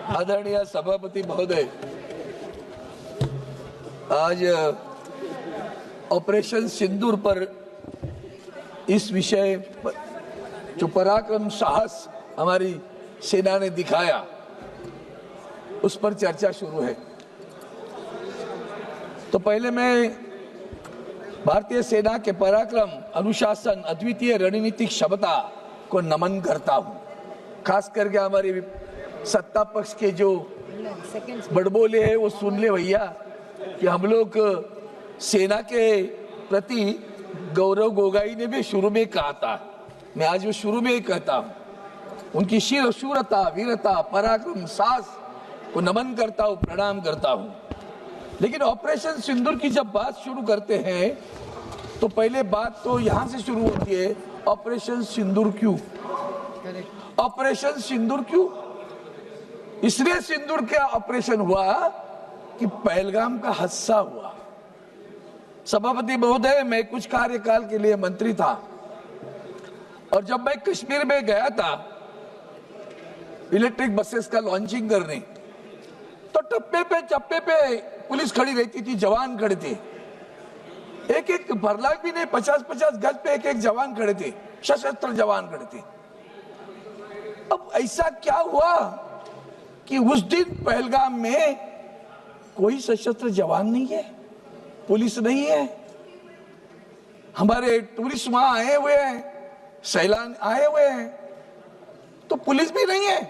आदरणीय सभापति महोदय, आज ऑपरेशन सिंदूर पर इस विषय पर जो पराक्रम साहस हमारी सेना ने दिखाया उस पर चर्चा शुरू है। तो पहले मैं भारतीय सेना के पराक्रम, अनुशासन, अद्वितीय रणनीतिक क्षमता को नमन करता हूं। खास करके हमारे सत्ता पक्ष के जो बड़बोले हैं वो सुन ले भैया कि हम लोग सेना के प्रति गौरव गोगाई ने भी शुरू में कहा था, मैं आज वो शुरू में ही कहता हूं, उनकी शूरता, वीरता, पराक्रम, साहस को नमन करता हूं, प्रणाम करता हूं। लेकिन ऑपरेशन सिंदूर की जब बात शुरू करते हैं तो पहले बात तो यहां से शुरू होती है, ऑपरेशन सिंदूर क्यों? ऑपरेशन सिंदूर क्यों? इसलिए सिंदूर का ऑपरेशन हुआ कि पहलगाम का हादसा हुआ। सभापति महोदय, मैं कुछ कार्यकाल के लिए मंत्री था और जब मैं कश्मीर में गया था इलेक्ट्रिक बसेस का लॉन्चिंग करने, तो चप्पे पे पुलिस खड़ी रहती थी, जवान खड़े थे, एक फरलांग भी नहीं, 50-50 गज पे एक जवान खड़े थे, सशस्त्र जवान खड़े थे। अब ऐसा क्या हुआ कि उस दिन पहलगाम में कोई सशस्त्र जवान नहीं है, पुलिस नहीं है, हमारे टूरिस्ट वहां आए हुए हैं, सैलान आए हुए हैं, तो पुलिस भी नहीं है।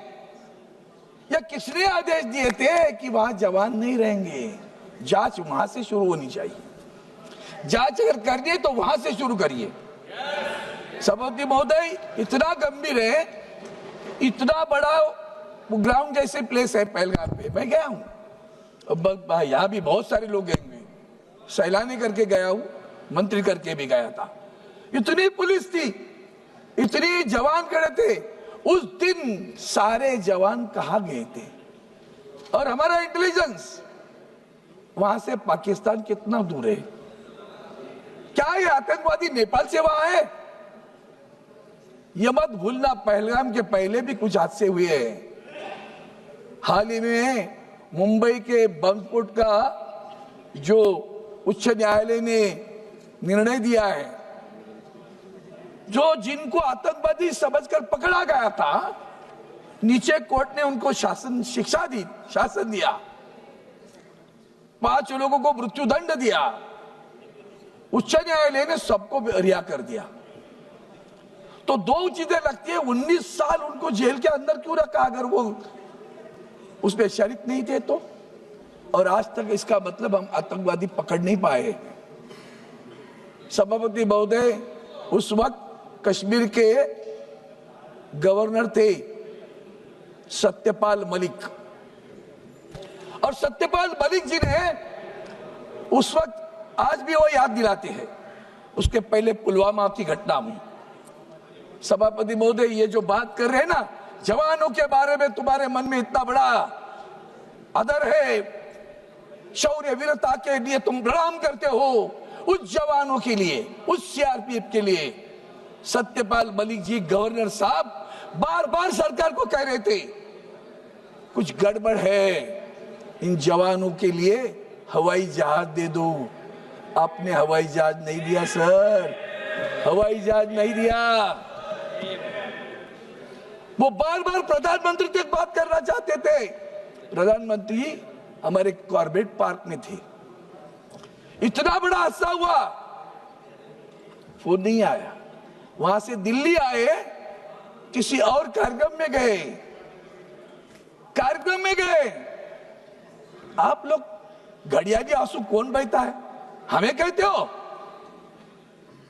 या किसने आदेश दिए थे कि वहां जवान नहीं रहेंगे? जांच वहां से शुरू होनी चाहिए। जांच अगर करनी है तो वहां से शुरू करिए। सभापति महोदय, इतना गंभीर है, इतना बड़ा ग्राउंड जैसे प्लेस है पहलगाम पे, मैं गया हूं, यहाँ भी बहुत सारे लोग गए हुए, सैलानी करके गया हूं, मंत्री करके भी गया था। इतनी पुलिस थी, इतनी जवान खड़े थे, उस दिन सारे जवान कहाँ गए थे? और हमारा इंटेलिजेंस वहां से पाकिस्तान कितना दूर है? क्या ये आतंकवादी नेपाल से वहां है? ये मत भूलना, पहलगाम के पहले भी कुछ हादसे हुए हैं। हाल ही में मुंबई के बम स्फोट का जो उच्च न्यायालय ने निर्णय दिया है, जो जिनको आतंकवादी समझकर पकड़ा गया था, नीचे कोर्ट ने उनको शिक्षा दी, शासन दिया, 5 लोगों को मृत्युदंड दिया, उच्च न्यायालय ने सबको रिहा कर दिया। तो दो चीजें लगती है, 19 साल उनको जेल के अंदर क्यों रखा अगर वो उसमें शरीक नहीं थे तो? और आज तक इसका मतलब हम आतंकवादी पकड़ नहीं पाए। सभापति महोदय, उस वक्त कश्मीर के गवर्नर थे सत्यपाल मलिक, और सत्यपाल मलिक जी ने उस वक्त, आज भी वो याद दिलाते हैं, उसके पहले पुलवामा की घटना हुई। सभापति महोदय, ये जो बात कर रहे हैं ना, जवानों के बारे में तुम्हारे मन में इतना बड़ा आदर है, शौर्य वीरता के लिए तुम प्रणाम करते हो, उस जवानों के लिए, उस सीआरपीएफ के लिए सत्यपाल मलिक जी गवर्नर साहब बार बार सरकार को कह रहे थे कुछ गड़बड़ है, इन जवानों के लिए हवाई जहाज दे दो। आपने हवाई जहाज नहीं दिया सर, हवाई जहाज नहीं दिया। वो बार बार प्रधानमंत्री तक बात करना चाहते थे, प्रधानमंत्री हमारे कॉर्बेट पार्क में थे, इतना बड़ा हादसा हुआ, फोन नहीं आया। वहां से दिल्ली आए, किसी और कार्यक्रम में गए, कार्यक्रम में गए। आप लोग घड़ियाली आंसू कौन बहता है? हमें कहते हो,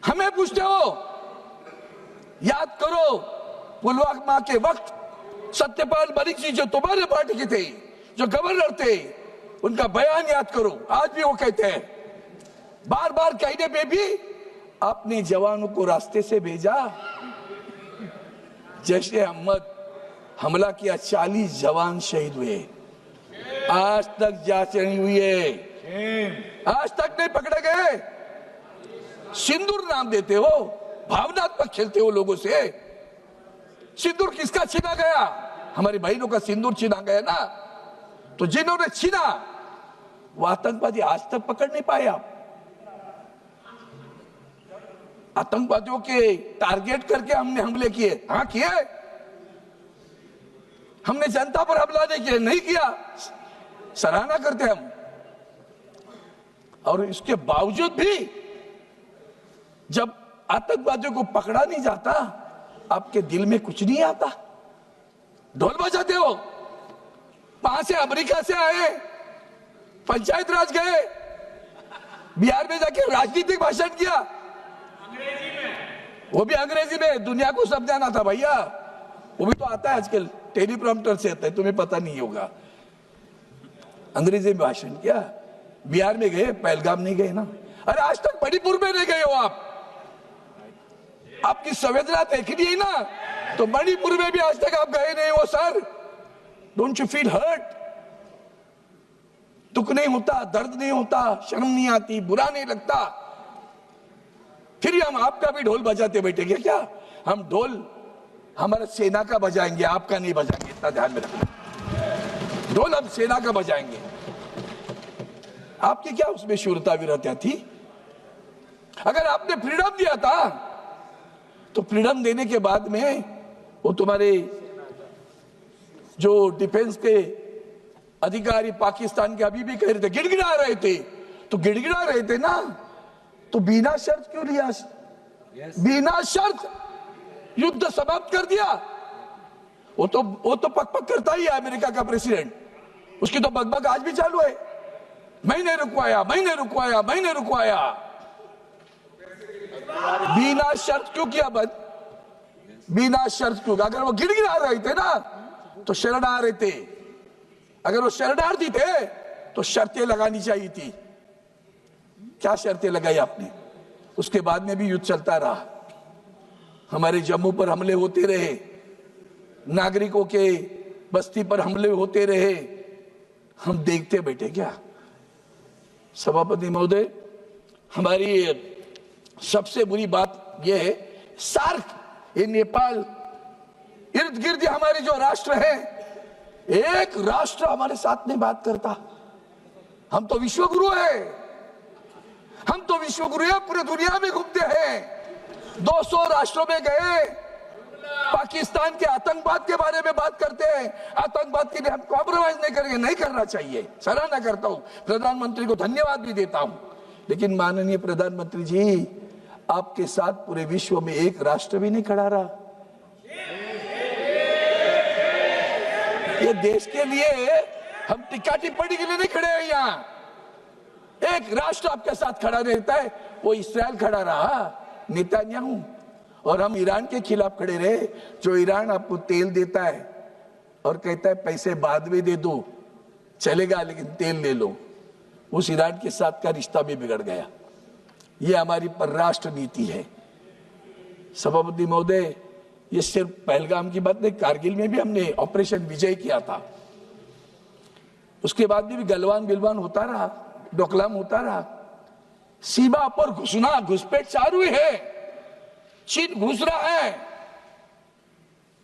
हमें पूछते हो? याद करो, पुलवामा के वक्त सत्यपाल मलिक जी जो तुम्हारे पार्टी के थे, जो गवर्नर थे, उनका बयान याद करो। आज भी वो कहते हैं, बार बार कहने पे भी आपने जवानों को रास्ते से भेजा। जैसे अहमद हमला किया, 40 जवान शहीद हुए, आज तक जांच नहीं हुई है, आज तक नहीं पकड़े गए। सिंदूर नाम देते हो, भावनात्मक खेलते हो लोगों से। सिंदूर किसका छीना गया? हमारी बहनों का सिंदूर छीना गया ना, तो जिन्होंने छीना वो आतंकवादी आज तक पकड़ नहीं पाए आप। आतंकवादियों के टारगेट करके हमने हमले किए, हाँ किए। हमने जनता पर हमला नहीं किया, नहीं किया, सराहना करते हम। और इसके बावजूद भी जब आतंकवादियों को पकड़ा नहीं जाता, आपके दिल में कुछ नहीं आता, ढोल बजाते हो। वहां से अमेरिका से आए, पंचायत राज गए, बिहार में जाके राजनीतिक भाषण किया, वो भी अंग्रेजी में, दुनिया को समझाना था भैया। वो भी तो आता है आजकल, टेलीप्रॉम्प्टर से आता है, तुम्हें पता नहीं होगा। अंग्रेजी में भाषण किया, बिहार में गए, पहलगाम नहीं गए ना। अरे आज तक मणिपुर में नहीं गए हो आप, आपकी संवेदना देखनी है ना, तो मणिपुर में भी आज तक आप गए नहीं हो sir. Don't you feel hurt? दुख नहीं होता, दर्द नहीं होता, शर्म नहीं आती, बुरा नहीं लगता? फिर हम आपका भी ढोल बजाते बैठेंगे क्या? हम ढोल हमारे सेना का बजाएंगे, आपका नहीं बजाएंगे, इतना ध्यान में रखना। ढोल हम सेना का बजाएंगे। आपकी क्या उसमें शूरता वीरता थी? अगर आपने फ्रीडम दिया था तो फ्रीडम देने के बाद में वो तुम्हारे जो डिफेंस के अधिकारी पाकिस्तान के अभी भी कह रहे थे, गिड़गिड़ा रहे थे, तो गिड़गिड़ा रहे थे ना, तो बिना शर्त क्यों लिया? बिना शर्त युद्ध समाप्त कर दिया। वो तो पक करता ही है अमेरिका का प्रेसिडेंट, उसकी तो बकबक आज भी चालू है। मैंने रुकवाया, मैंने रुकवाया, मैंने रुकवाया। बिना शर्त क्यों किया बंद? बिना शर्त क्यों? अगर वो गिड़गिड़ा रहे थे ना तो शरण आ रहे थे। अगर वो शरणार्थी थे तो शर्तें लगानी चाहिए थी। क्या शर्तें लगाई आपने? उसके बाद में भी युद्ध चलता रहा, हमारे जम्मू पर हमले होते रहे, नागरिकों के बस्ती पर हमले होते रहे, हम देखते बैठे क्या? सभापति महोदय, हमारी सबसे बुरी बात यह है, सार्क, ये नेपाल, इर्द गिर्द हमारे जो राष्ट्र हैं, एक राष्ट्र हमारे साथ नहीं बात करता। हम तो विश्वगुरु हैं, हम तो विश्वगुरु हैं, पूरे दुनिया में घूमते हैं, 200 राष्ट्रों में गए, पाकिस्तान के आतंकवाद के बारे में बात करते हैं। आतंकवाद के लिए हम कॉम्प्रोमाइज नहीं करेंगे, नहीं करना चाहिए, सराहना करता हूं, प्रधानमंत्री को धन्यवाद भी देता हूं। लेकिन माननीय प्रधानमंत्री जी, आपके साथ पूरे विश्व में एक राष्ट्र भी नहीं खड़ा रहा। ये देश के लिए हम टिक्का टिप्पणी के लिए नहीं खड़े हैं यहाँ। एक राष्ट्र आपके साथ खड़ा रहता है, वो इस्राएल खड़ा रहा, नेतन्याहू। और हम ईरान के खिलाफ खड़े रहे, जो ईरान आपको तेल देता है और कहता है पैसे बाद में दे दो, चलेगा लेकिन तेल ले लो। उस ईरान के साथ का रिश्ता भी बिगड़ गया। ये हमारी परराष्ट्र नीति है। सभापति महोदय, ये सिर्फ पहलगाम की बात नहीं, कारगिल में भी हमने ऑपरेशन विजय किया था। उसके बाद भी गलवान बिलवान होता रहा, डोकलाम होता रहा। सीमा पर घुसना, घुसपैठ चालू है, चीन घुस रहा है।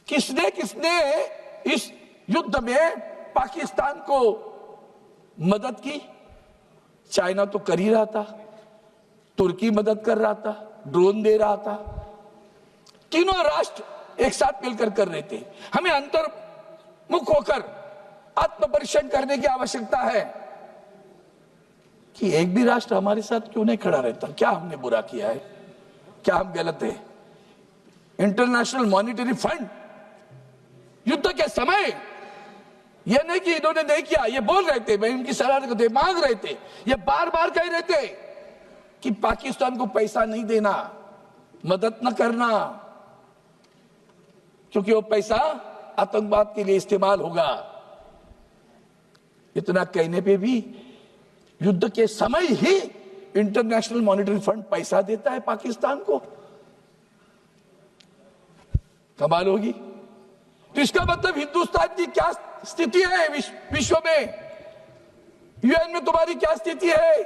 किसने किसने इस युद्ध में पाकिस्तान को मदद की? चाइना तो कर ही रहा था, तुर्की मदद कर रहा था, ड्रोन दे रहा था, तीनों राष्ट्र एक साथ मिलकर कर रहे थे। हमें अंतर्मुख होकर आत्मपरीक्षण करने की आवश्यकता है कि एक भी राष्ट्र हमारे साथ क्यों नहीं खड़ा रहता। क्या हमने बुरा किया है? क्या हम गलत है? इंटरनेशनल मॉनिटरी फंड युद्ध के समय, ये नहीं कि इन्होंने नहीं किया, ये बोल रहे थे, मैं उनकी सराहना करते, मांग रहे थे, ये बार बार कह रहे थे कि पाकिस्तान को पैसा नहीं देना, मदद न करना, क्योंकि वो पैसा आतंकवाद के लिए इस्तेमाल होगा। इतना कहने पे भी युद्ध के समय ही इंटरनेशनल मॉनिटरी फंड पैसा देता है पाकिस्तान को। कमाल होगी। तो इसका मतलब हिंदुस्तान की क्या स्थिति है विश्व में? यूएन में तुम्हारी क्या स्थिति है?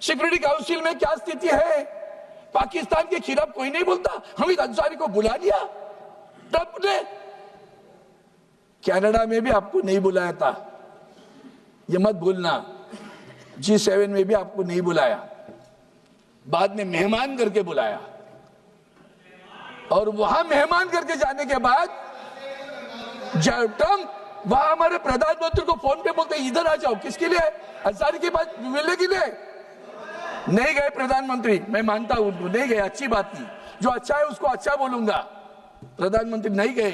सिक्योरिटी काउंसिल में क्या स्थिति है? पाकिस्तान के खिलाफ कोई नहीं बोलता। हमीद अंसारी को बुला लिया ट्रंप ने, कनाडा में भी आपको नहीं बुलाया था, ये मत भूलना। G7 में भी आपको नहीं बुलाया, बाद में मेहमान करके बुलाया, और वहां मेहमान करके जाने के बाद जब ट्रम्प वहां हमारे प्रधानमंत्री को फोन पे बोलते इधर आ जाओ, किसके लिए? अंसारी के पास मिलने के लिए। नहीं गए प्रधानमंत्री, मैं मानता हूं उनको, नहीं गए, अच्छी बात नहीं, जो अच्छा है उसको अच्छा बोलूंगा। प्रधानमंत्री नहीं गए,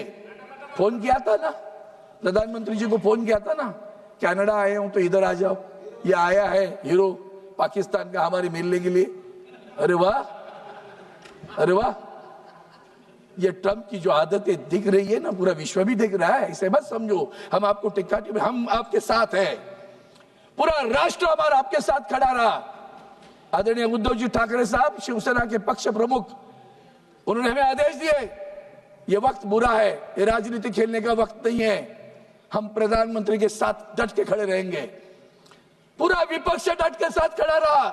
फोन किया था ना, प्रधानमंत्री जी को फोन किया था ना, कनाडा आए हूं तो इधर आ जाओ, ये आया है हीरो पाकिस्तान का हमारे मिलने के लिए। अरे वाह, अरे वाह, ये ट्रम्प की जो आदतें दिख रही है ना, पूरा विश्व भी दिख रहा है, इसे मत समझो हम आपको टिक्का, हम आपके साथ हैं, पूरा राष्ट्र हमारा आपके साथ खड़ा रहा। आदरणीय उद्धव जी ठाकरे साहब, शिवसेना के पक्ष प्रमुख, उन्होंने हमें आदेश दिए, ये वक्त बुरा है, ये राजनीति खेलने का वक्त नहीं है, हम प्रधानमंत्री के साथ डट के खड़े रहेंगे। पूरा विपक्ष डट के साथ खड़ा रहा।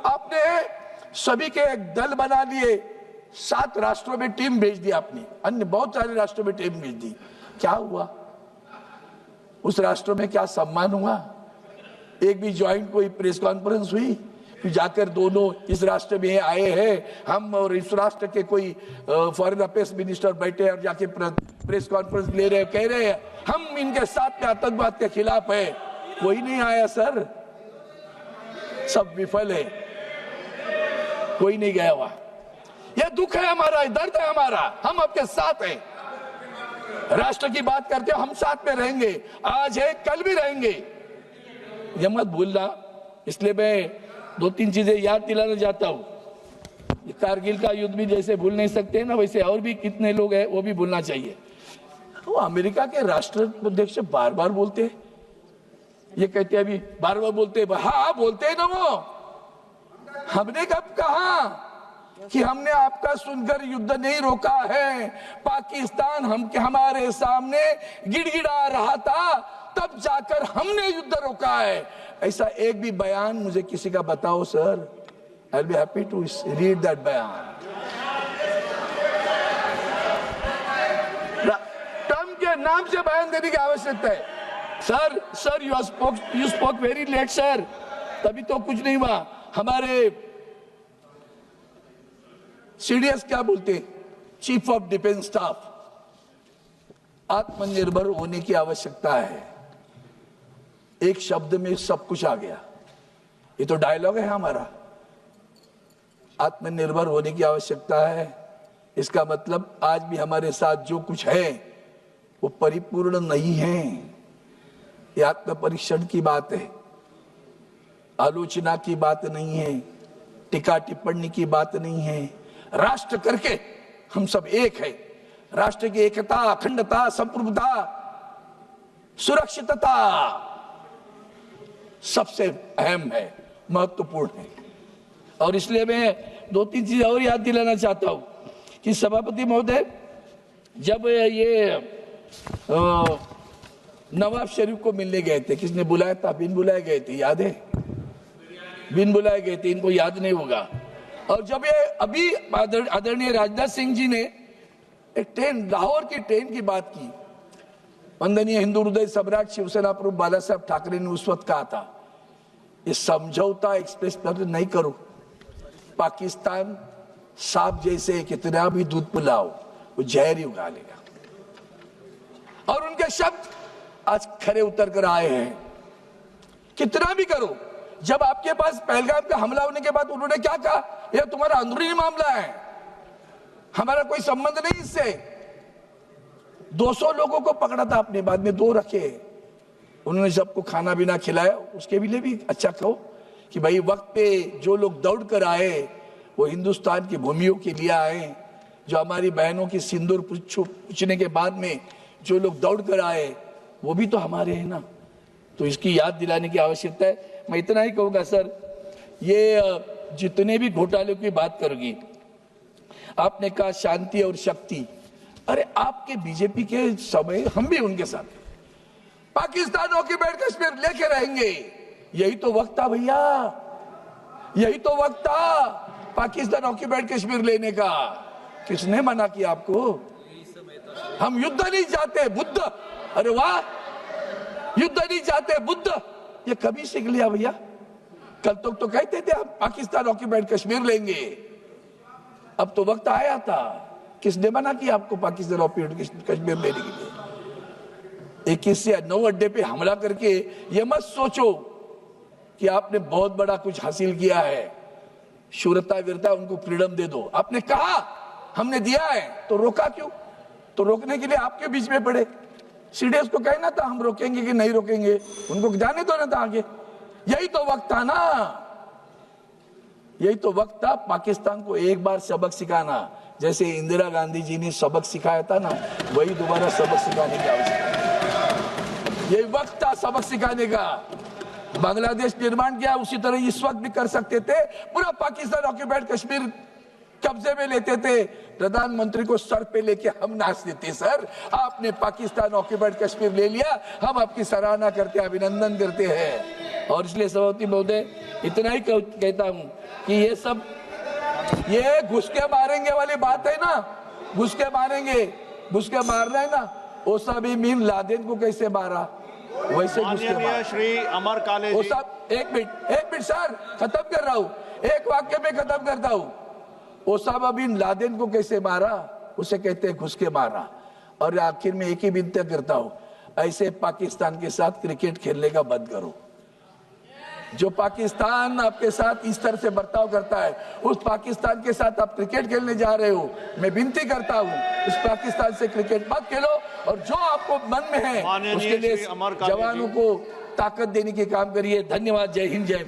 आपने सभी के एक दल बना लिए, 7 राष्ट्रों में टीम भेज दी आपने, अन्य बहुत सारे राष्ट्रों में टीम भेज दी। क्या हुआ उस राष्ट्रों में? क्या सम्मान हुआ? एक भी ज्वाइंट कोई प्रेस कॉन्फ्रेंस हुई कि जाकर दोनों इस राष्ट्र में आए हैं हम, और इस राष्ट्र के कोई फॉरेन अफेयर्स मिनिस्टर बैठे और जाके प्रेस कॉन्फ्रेंस ले रहे, कह रहे हैं हम इनके साथ में आतंकवाद के खिलाफ है? कोई नहीं आया सर, सब विफल है, कोई नहीं गया हुआ। यह दुख है हमारा, दर्द है हमारा, हम आपके साथ हैं। राष्ट्र की बात करते हो, हम साथ में रहेंगे, आज है कल भी रहेंगे, यह मत भूलना। इसलिए मैं 2-3 चीजें याद दिलाना चाहता हूं। कारगिल का युद्ध भी जैसे भूल नहीं सकते ना, वैसे और भी कितने लोग हैं वो भी भूलना चाहिए। वो अमेरिका के राष्ट्राध्यक्ष बार बार बोलते हैं, ये कहते हैं अभी बार बार बोलते हैं, हाँ बोलते हैं ना, वो हमने कब कहा कि हमने आपका सुनकर युद्ध नहीं रोका है? पाकिस्तान हमारे सामने गिड़गिड़ा रहा था, तब जाकर हमने युद्ध रोका है। ऐसा एक भी बयान मुझे किसी का बताओ sir, I will be happy to read that बयान। ट्रम्प के नाम से बयान देने की आवश्यकता है। Sir you spoke very late sir, तभी तो कुछ नहीं हुआ। हमारे सीडीएस क्या बोलते, चीफ ऑफ डिफेंस स्टाफ, आत्मनिर्भर होने की आवश्यकता है। एक शब्द में सब कुछ आ गया, ये तो डायलॉग है हमारा। आत्मनिर्भर होने की आवश्यकता है, इसका मतलब आज भी हमारे साथ जो कुछ है वो परिपूर्ण नहीं है। ये आत्मपरीक्षण की बात है, आलोचना की बात नहीं है, टीका टिप्पणी की बात नहीं है। राष्ट्र करके हम सब एक है, राष्ट्र की एकता, अखंडता, संप्रभुता, सुरक्षितता सबसे अहम है, महत्वपूर्ण है। और इसलिए मैं 2-3 चीजें और याद दिलाना चाहता हूं कि सभापति महोदय, जब ये नवाब शरीफ को मिलने गए थे, किसने बुलाया था? बिन बुलाए गए थे, याद है? बिन बुलाए गए थे, इनको याद नहीं होगा। और जब ये अभी आदरणीय राजनाथ सिंह जी ने एक ट्रेन, लाहौर की ट्रेन की बात की, वंदनीय हिंदू हृदय सम्राट शिवसेना प्रमुख बाला साहब ठाकरे ने उस वक्त कहा था, ये समझौता एक्सप्रेस पर नहीं करो, पाकिस्तान सांप जैसे कितना भी दूध पिलाओ वो जहर ही उगा लेगा। और उनके शब्द आज खरे उतर कर आए हैं। कितना भी करो, जब आपके पास पहलगाम का हमला होने के बाद उन्होंने क्या कहा, यह तुम्हारा अंदरूनी मामला है, हमारा कोई संबंध नहीं इससे। 200 लोगों को पकड़ा था आपने, बाद में 2 रखे, उन्होंने सबको खाना पीना खिलाया। उसके लिए भी अच्छा कहो कि भाई वक्त पे जो लोग दौड़ कर आए वो हिंदुस्तान की भूमियों के लिए आए, जो हमारी बहनों की सिंदूर पूछने के बाद में जो लोग दौड़ कर आए वो भी तो हमारे हैं ना, तो इसकी याद दिलाने की आवश्यकता है। मैं इतना ही कहूँगा सर, ये जितने भी घोटाले की बात करोगी, आपने कहा शांति और शक्ति, अरे आपके बीजेपी के समय हम भी उनके साथ, पाकिस्तान ऑक्युपाइड कश्मीर लेके रहेंगे, यही तो वक्त था भैया, यही तो वक्त था पाकिस्तान ऑक्युपाइड कश्मीर लेने का। किसने मना किया आपको? हम युद्ध नहीं चाहते, बुद्ध अरे वाह, युद्ध नहीं चाहते बुद्ध, ये कभी सीख लिया भैया? कल तक तो कहते थे हम पाकिस्तान ऑक्यूपाइड कश्मीर लेंगे, अब तो वक्त आया था। किसने मना किया आपको पाकिस्तान ऑक्यूपाइड कश्मीर लेने के लिए? 21 से 9 अड्डे पे हमला करके ये मत सोचो कि आपने बहुत बड़ा कुछ हासिल किया है। शूरता वीरता उनको फ्रीडम दे दो। आपने कहा हमने दिया है तो रोका क्यों? तो रोकने के लिए आपके बीच में पड़े। सीडीएस को कहना था हम रोकेंगे कि नहीं रोकेंगे, उनको जाने दो ना था आगे। यही तो वक्त था ना, यही तो वक्त था पाकिस्तान को एक बार सबक सिखाना। जैसे इंदिरा गांधी जी ने सबक सिखाया था ना, वही दोबारा सबक सिखाने की आवश्यकता है। यही वक्त था सबक सिखाने का। बांग्लादेश निर्माण किया, उसी तरह इस वक्त भी कर सकते थे। पूरा पाकिस्तान ऑक्यूपाइड कश्मीर कब्जे में लेते थे, प्रधानमंत्री को सर पे लेके हम नाचते थे। सर आपने पाकिस्तान ऑक्यूपाइड कश्मीर ले लिया, हम आपकी सराहना करते हैं, अभिनंदन करते हैं। और इसलिए सभापति महोदय इतना ही कहता हूं कि ये सब ये घुस के मारेंगे वाली बात है ना, घुस के मारेंगे, घुस के मारना है ना। ओसामा बिन लादेन को कैसे मारा, वैसे घुस के मारा। श्री अमर काले जी, एक मिनट सर, खत्म कर रहा हूं, एक वाक्य में खत्म करता हूं। ओसामा बिन लादेन को कैसे मारा, उसे कहते हैं घुस के मारा। और आखिर में एक ही विनती करता हूं, ऐसे पाकिस्तान के साथ क्रिकेट खेलने का बंद करो। जो पाकिस्तान आपके साथ इस तरह से बर्ताव करता है, उस पाकिस्तान के साथ आप क्रिकेट खेलने जा रहे हो। मैं विनती करता हूं उस पाकिस्तान से क्रिकेट मत खेलो, और जो आपको मन में है उसके लिए जवानों को ताकत देने के काम करिए। धन्यवाद। जय हिंद, जय